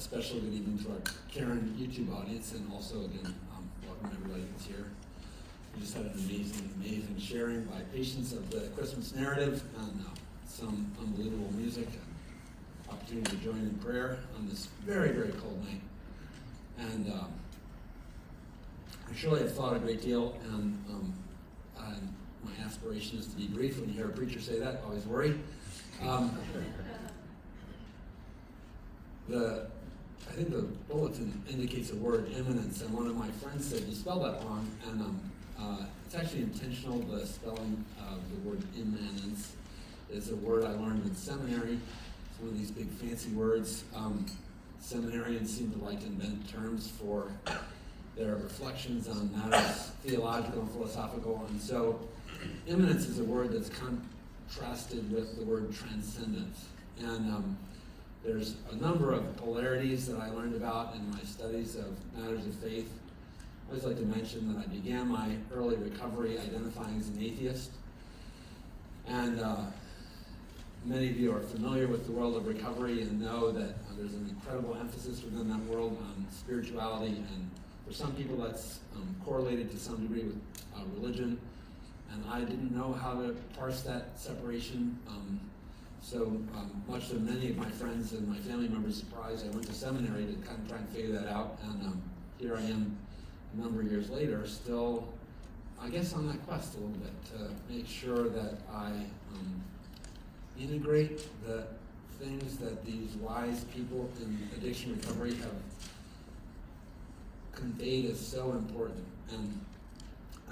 special good evening to our Caron YouTube audience, and also again, welcome everybody that's here. We just had an amazing sharing by patients of the Christmas narrative, and some unbelievable music, and opportunity to join in prayer on this very cold night. And I surely have thought a great deal, and my aspiration is to be brief. When you hear a preacher say that, always worry. I think the bulletin indicates the word imminence, and one of my friends said, you spelled that wrong, and it's actually intentional. The spelling of the word immanence is a word I learned in seminary. It's one of these big fancy words. Seminarians seem to like to invent terms for their reflections on matters theological and philosophical, and so imminence is a word that's contrasted with the word transcendence. And there's a number of polarities that I learned about in my studies of matters of faith. I always like to mention that I began my early recovery identifying as an atheist. And many of you are familiar with the world of recovery and know that there's an incredible emphasis within that world on spirituality. And for some people that's correlated to some degree with religion. And I didn't know how to parse that separation. So much to many of my friends and my family members' surprise, I went to seminary to kind of try and figure that out, and here I am a number of years later, still, I guess, on that quest a little bit to make sure that I integrate the things that these wise people in addiction recovery have conveyed as so important. And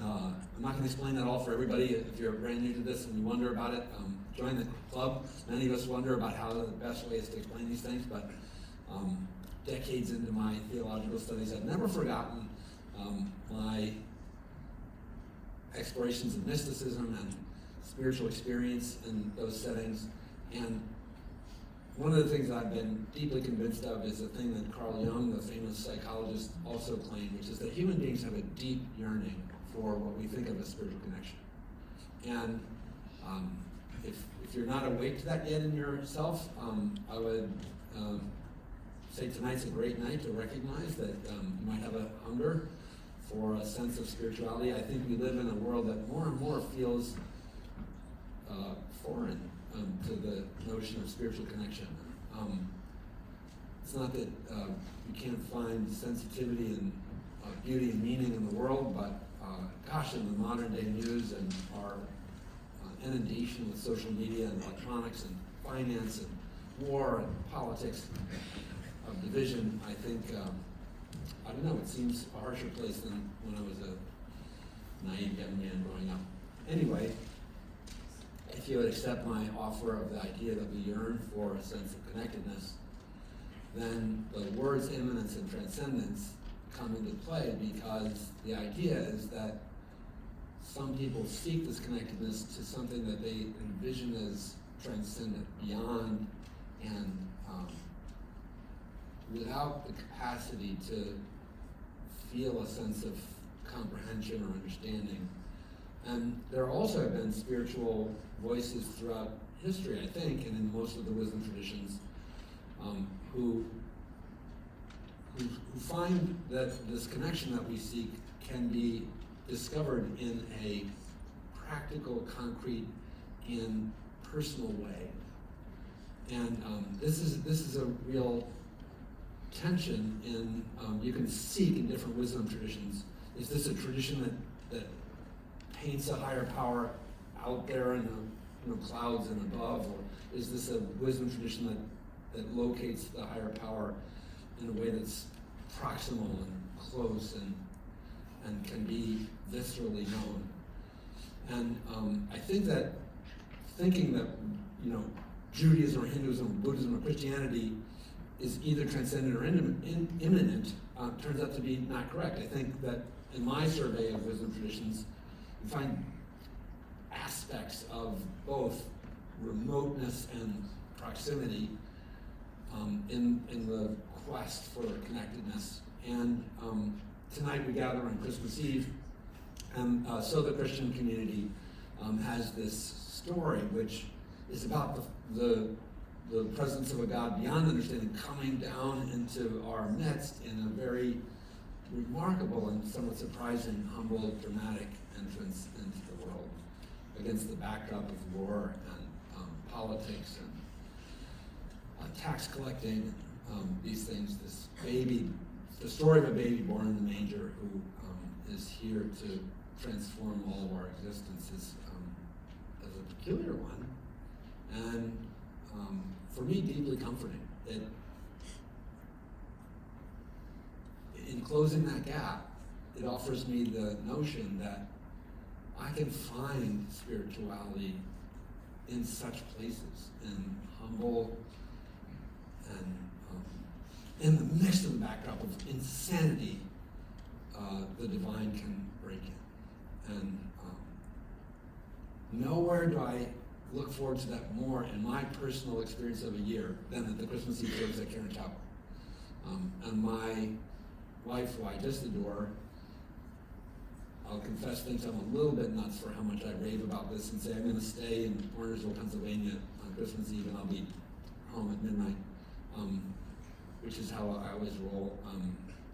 I'm not going to explain that all for everybody. If you're brand new to this and you wonder about it, join the club. Many of us wonder about how the best way is to explain these things, but decades into my theological studies, I've never forgotten my explorations of mysticism and spiritual experience in those settings. And one of the things I've been deeply convinced of is a thing that Carl Jung, the famous psychologist, also claimed, which is that human beings have a deep yearning for what we think of as spiritual connection. And if you're not awake to that yet in yourself, I would say tonight's a great night to recognize that you might have a hunger for a sense of spirituality. I think we live in a world that more and more feels foreign to the notion of spiritual connection. It's not that you can't find sensitivity and beauty and meaning in the world, but gosh, in the modern day news and our inundation with social media and electronics and finance and war and politics of division, I think, I don't know, it seems a harsher place than when I was a naive young man growing up. Anyway, if you would accept my offer of the idea that we yearn for a sense of connectedness, then the words immanence and transcendence come into play, because the idea is that some people seek this connectedness to something that they envision as transcendent, beyond, and without the capacity to feel a sense of comprehension or understanding. And there also have been spiritual voices throughout history, I think, and in most of the wisdom traditions, who find that this connection that we seek can be discovered in a practical, concrete, and personal way. And this is a real tension in, you can seek in different wisdom traditions. Is this a tradition that paints a higher power out there in the clouds and above, or is this a wisdom tradition that locates the higher power in a way that's proximal and close and can be viscerally known? And I think that thinking that Judaism or Hinduism or Buddhism or Christianity is either transcendent or immanent turns out to be not correct. I think that in my survey of wisdom traditions, you find aspects of both remoteness and proximity in the quest for connectedness. And tonight we gather on Christmas Eve, and so the Christian community has this story which is about the the presence of a God beyond understanding coming down into our midst in a very remarkable and somewhat surprising, humble, dramatic entrance into the world against the backdrop of war and politics and tax collecting, these things. This baby, the story of a baby born in the manger who is here to transform all of our existence is a peculiar one, and for me, deeply comforting. In closing that gap, it offers me the notion that I can find spirituality in such places, in humble and in the midst of the backdrop of insanity, the divine can break in. And nowhere do I look forward to that more in my personal experience of a year than at the Christmas Eve service at Caron Chapel. And my wife, who I just adore, I'll confess, thinks I'm a little bit nuts for how much I rave about this and say I'm going to stay in Warnersville, Pennsylvania on Christmas Eve and I'll be home at midnight, which is how I always roll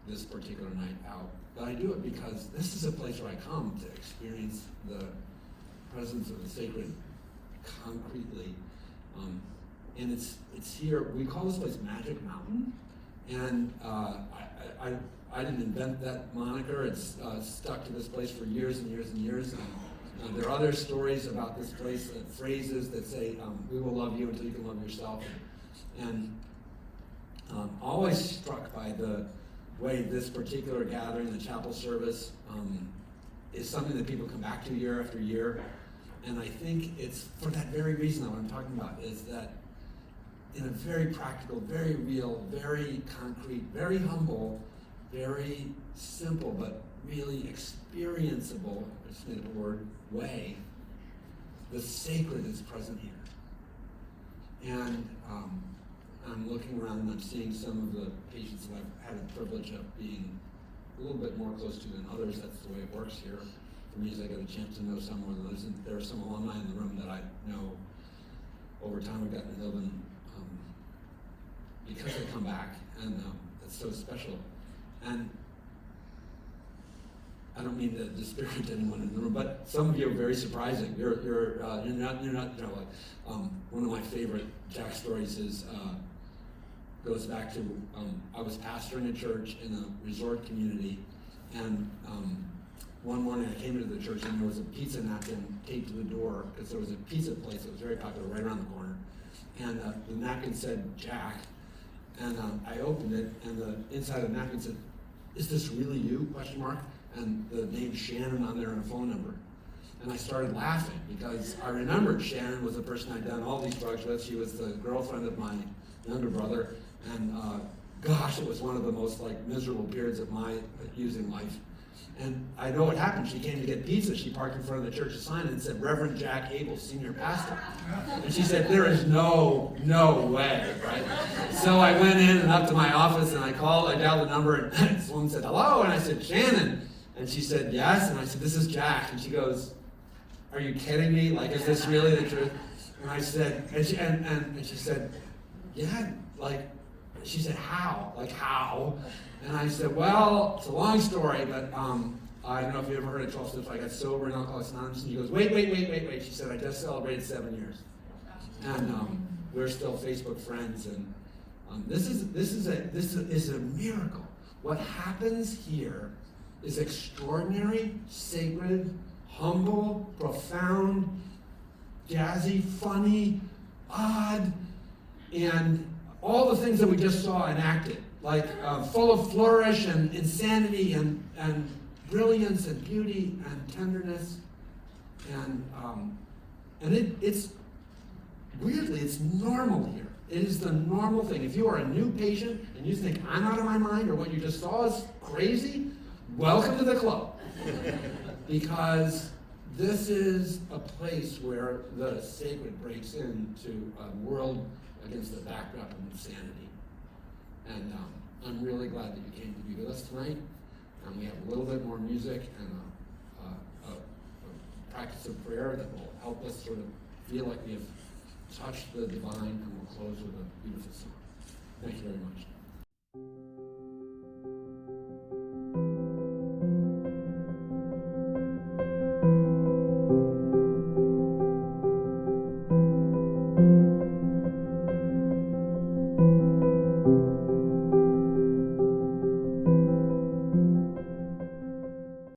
this particular night out. But I do it because this is a place where I come to experience the presence of the sacred concretely, and it's here. We call this place Magic Mountain, and I didn't invent that moniker. It's stuck to this place for years and years and years. There are other stories about this place, phrases that say, "We will love you until you can love yourself," and always struck by the way this particular gathering, the chapel service, is something that people come back to year after year. And I think it's for that very reason that what I'm talking about is that in a very practical, very real, very concrete, very humble, very simple, but really experienceable, I just made up a word, way, the sacred is present here. And I'm looking around and I'm seeing some of the patients that I've had the privilege of being a little bit more close to than others. That's the way it works here. For me, as I get a chance to know some more than others, and there are some alumni in the room that I know over time have gotten to know them because they come back, and it's so special. And I don't mean to disparage anyone in the room, but some of you are very surprising. You're not like one of my favorite Jack stories is goes back to I was pastoring a church in a resort community, and one morning I came into the church and there was a pizza napkin taped to the door because there was a pizza place that was very popular right around the corner, and the napkin said Jack, and I opened it and the inside of the napkin said, "Is this really you?" ? And the name Shannon on there and a phone number. And I started laughing because I remembered Shannon was the person I'd done all these drugs with. She was the girlfriend of my younger brother, and gosh, it was one of the most miserable periods of my using life. And I know what happened. She came to get pizza. She parked in front of the church's sign and said, "Reverend Jack Abel, Senior Pastor." And she said, "There is no way," right? So I went in and up to my office and I dialed the number, and this woman said, "Hello," and I said, "Shannon." And she said, "Yes," and I said, "This is Jack." And she goes, "Are you kidding me? Is this really the truth?" And I said, and she said, "Yeah, she said, how? How?" And I said, "Well, it's a long story, but I don't know if you ever heard of 12 steps. I got sober in Alcoholics Anonymous." And she goes, wait. She said, "I just celebrated 7 years. And we're still Facebook friends, and this is a miracle. What happens here is extraordinary, sacred, humble, profound, jazzy, funny, odd, and all the things that we just saw enacted, full of flourish and insanity and brilliance and beauty and tenderness, and it's weirdly, it's normal here. It is the normal thing. If you are a new patient and you think I'm out of my mind or what you just saw is crazy, welcome to the club. Because this is a place where the sacred breaks into a world against the backdrop of insanity. And I'm really glad that you came to be with us tonight. And we have a little bit more music and a practice of prayer that will help us sort of feel like we have touch the divine, and we'll close with a beautiful song. Thank you very much.